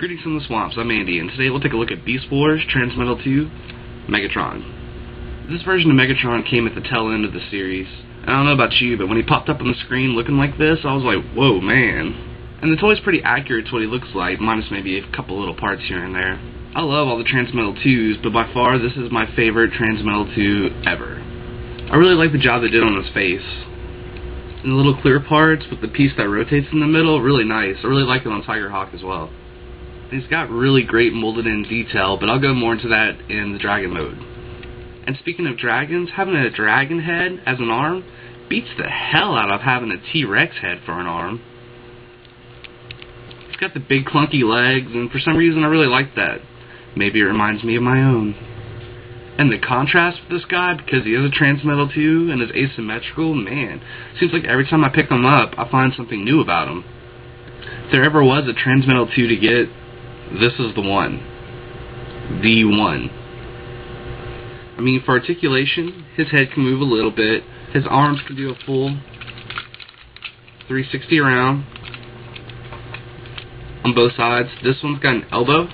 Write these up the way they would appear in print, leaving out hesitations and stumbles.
Greetings from the swamps, I'm Andy, and today we'll take a look at Beast Wars Transmetal 2 Megatron. This version of Megatron came at the tail end of the series. I don't know about you, but when he popped up on the screen looking like this, I was like, whoa, man. And the toy's pretty accurate to what he looks like, minus maybe a couple little parts here and there. I love all the Transmetal 2s, but by far this is my favorite Transmetal 2 ever. I really like the job they did on his face. And the little clear parts with the piece that rotates in the middle, really nice. I really like it on Tigerhawk as well. He's got really great molded in detail, but I'll go more into that in the dragon mode. And speaking of dragons, having a dragon head as an arm beats the hell out of having a T-Rex head for an arm. He's got the big clunky legs, and for some reason I really like that. Maybe it reminds me of my own. And the contrast with this guy, because he is a Transmetal 2 and is asymmetrical, man, seems like every time I pick him up, I find something new about him. If there ever was a Transmetal 2 to get, this is the one. The one. I mean, for articulation, his head can move a little bit. His arms can do a full 360 around on both sides. This one's got an elbow.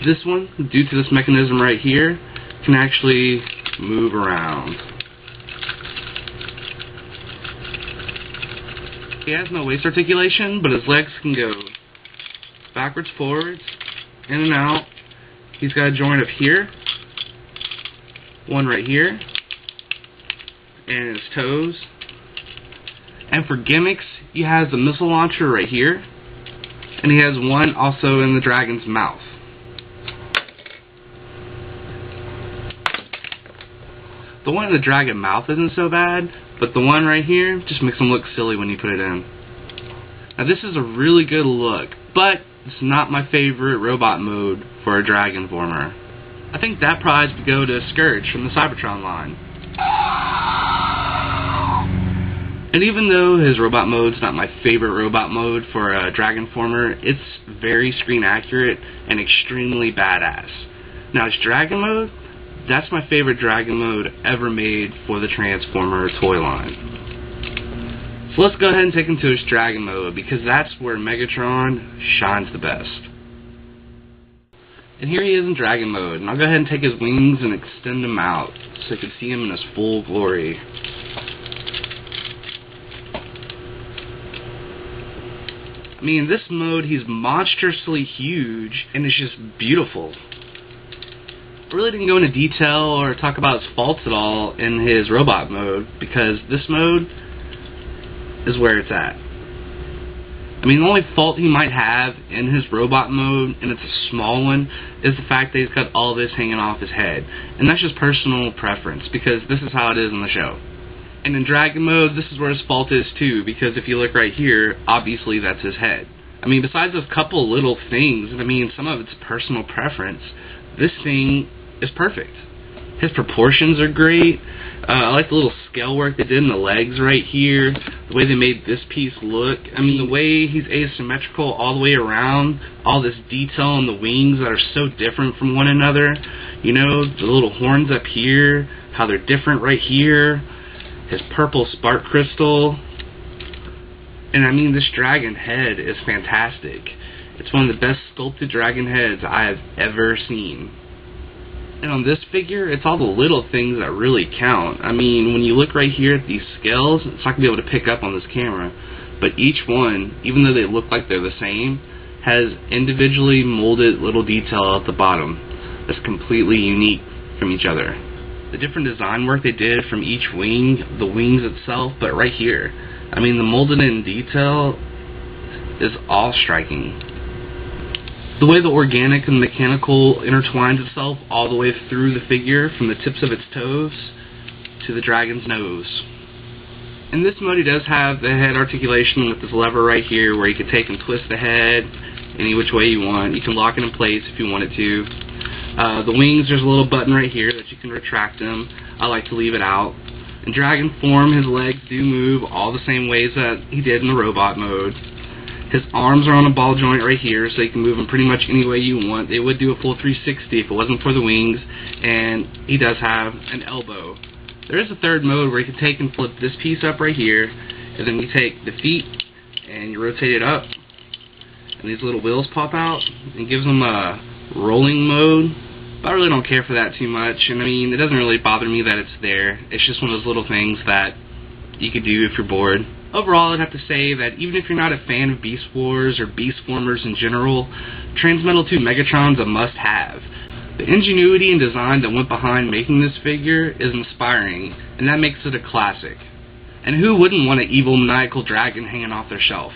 This one, due to this mechanism right here, can actually move around. He has no waist articulation, but his legs can go backwards, forwards, in and out. He's got a joint up here, one right here, and his toes. And for gimmicks, he has a missile launcher right here, and he has one also in the dragon's mouth. The one in the dragon mouth isn't so bad, but the one right here just makes him look silly when you put it in. Now this is a really good look, but it's not my favorite robot mode for a dragon former. I think that prize would go to Scourge from the Cybertron line. And even though his robot mode's not my favorite robot mode for a dragon former, it's very screen accurate and extremely badass. Now his dragon mode, that's my favorite dragon mode ever made for the Transformer toy line. So let's go ahead and take him to his dragon mode, because that's where Megatron shines the best. And here he is in dragon mode, and I'll go ahead and take his wings and extend them out so you can see him in his full glory. I mean, in this mode he's monstrously huge and it's just beautiful. I really didn't go into detail or talk about his faults at all in his robot mode, because this mode is where it's at. I mean, the only fault he might have in his robot mode, and it's a small one, is the fact that he's got all this hanging off his head. And that's just personal preference, because this is how it is in the show. And in dragon mode, this is where his fault is too, because if you look right here, obviously that's his head. I mean, besides those couple little things, and I mean, some of it's personal preference, this thing is perfect. His proportions are great. I like the little scale work they did in the legs right here, the way they made this piece look. I mean, the way he's asymmetrical all the way around, all this detail on the wings that are so different from one another. You know, the little horns up here, how they're different right here, his purple spark crystal. And I mean, this dragon head is fantastic. It's one of the best sculpted dragon heads I have ever seen. And on this figure, it's all the little things that really count. I mean, when you look right here at these scales, it's not going to be able to pick up on this camera, but each one, even though they look like they're the same, has individually molded little detail at the bottom that's completely unique from each other. The different design work they did from each wing, the wings itself, but right here, I mean, the molded in detail is all striking. The way the organic and mechanical intertwines itself all the way through the figure, from the tips of its toes to the dragon's nose. In this mode, he does have the head articulation with this lever right here, where you can take and twist the head any which way you want. You can lock it in place if you wanted to. The wings, there's a little button right here that you can retract them. I like to leave it out. In dragon form, his legs do move all the same ways that he did in the robot mode. His arms are on a ball joint right here, so you can move them pretty much any way you want. They would do a full 360 if it wasn't for the wings, and he does have an elbow. There is a third mode where you can take and flip this piece up right here, and then you take the feet and you rotate it up, And these little wheels pop out. It gives them a rolling mode. But I really don't care for that too much. And I mean, it doesn't really bother me that it's there. It's just one of those little things that you could do if you're bored. Overall, I'd have to say that even if you're not a fan of Beast Wars or Beast Formers in general, Transmetal 2 Megatron's a must-have. The ingenuity and design that went behind making this figure is inspiring, and that makes it a classic. And who wouldn't want an evil maniacal dragon hanging off their shelf?